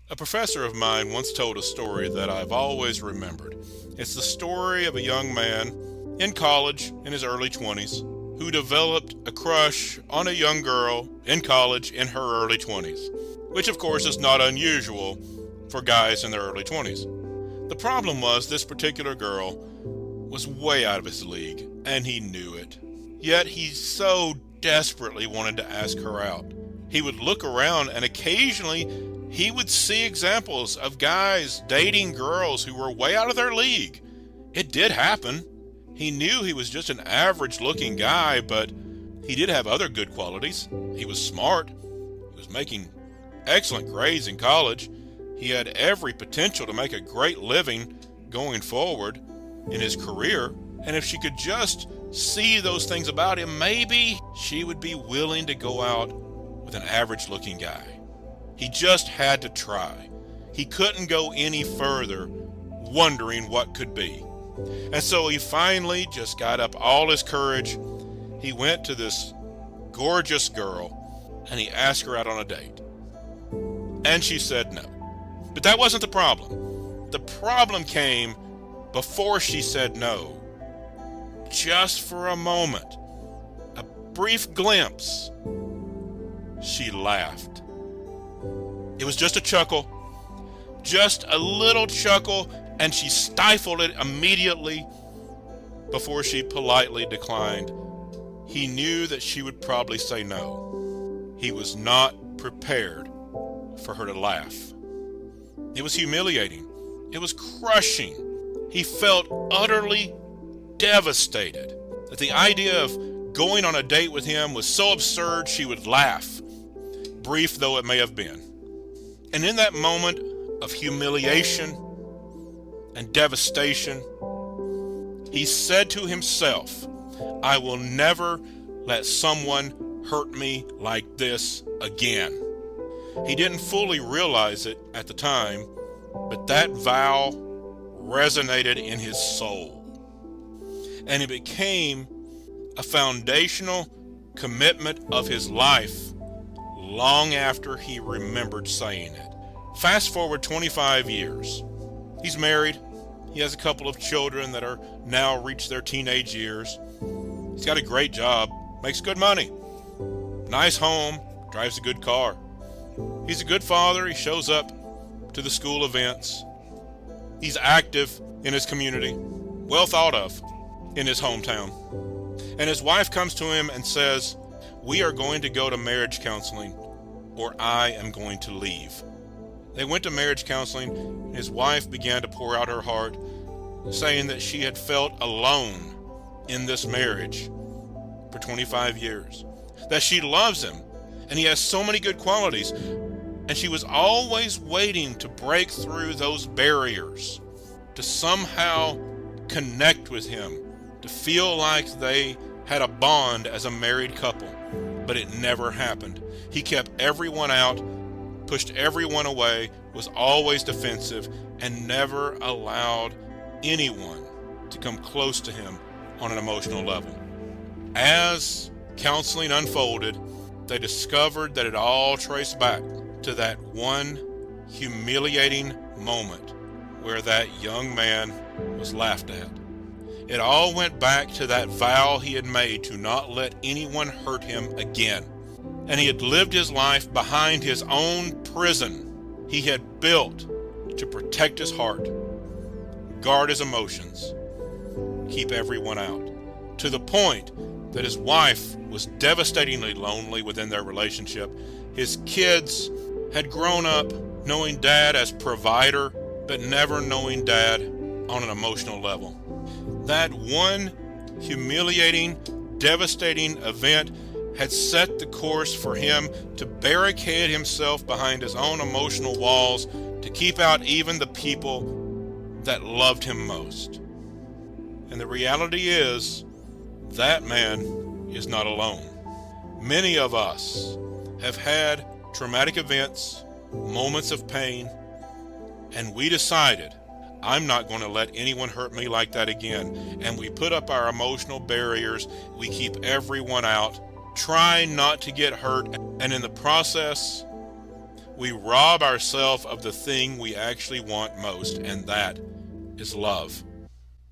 A professor of mine once told a story that I've always remembered. It's the story of a young man in college in his early 20s who developed a crush on a young girl in college in her early 20s, which of course is not unusual for guys in their early 20s. The problem was this particular girl was way out of his league, and he knew it. Yet he so desperately wanted to ask her out. He would look around and occasionally he would see examples of guys dating girls who were way out of their league. It did happen. He knew he was just an average looking guy, but he did have other good qualities. He was smart. He was making excellent grades in college. He had every potential to make a great living going forward in his career. And if she could just see those things about him, maybe she would be willing to go out with an average looking guy. He just had to try. He couldn't go any further wondering what could be. And so he finally just got up all his courage. He went to this gorgeous girl and he asked her out on a date. And she said no. But that wasn't the problem. The problem came before she said no. Just for a moment, a brief glimpse, she laughed. It was just a chuckle, just a little chuckle, and she stifled it immediately before she politely declined. He knew that she would probably say no. He was not prepared for her to laugh. It was humiliating. It was crushing. He felt utterly devastated that the idea of going on a date with him was so absurd she would laugh, brief though it may have been. And in that moment of humiliation and devastation, he said to himself, I will never let someone hurt me like this again. He didn't fully realize it at the time, but that vow resonated in his soul. And it became a foundational commitment of his life long after he remembered saying it. Fast forward 25 years. He's married. He has a couple of children that are now reached their teenage years. He's got a great job, makes good money, nice home, drives a good car. He's a good father. He shows up to the school events. He's active in his community, well thought of in his hometown. And his wife comes to him and says, we are going to go to marriage counseling or I am going to leave. They went to marriage counseling, and his wife began to pour out her heart, saying that she had felt alone in this marriage for 25 years, that she loves him, and he has so many good qualities, and she was always waiting to break through those barriers, to somehow connect with him, to feel like they had a bond as a married couple, but it never happened. He kept everyone out, pushed everyone away, was always defensive, and never allowed anyone to come close to him on an emotional level. As counseling unfolded, they discovered that it all traced back to that one humiliating moment where that young man was laughed at. It all went back to that vow he had made to not let anyone hurt him again. And he had lived his life behind his own prison he had built to protect his heart, guard his emotions, keep everyone out, to the point that his wife was devastatingly lonely within their relationship. His kids had grown up knowing dad as provider, but never knowing dad on an emotional level. That one humiliating, devastating event had set the course for him to barricade himself behind his own emotional walls to keep out even the people that loved him most. And the reality is, that man is not alone. Many of us have had traumatic events, moments of pain, and we decided, I'm not going to let anyone hurt me like that again. And we put up our emotional barriers. We keep everyone out, try not to get hurt. And in the process, we rob ourselves of the thing we actually want most, and that is love.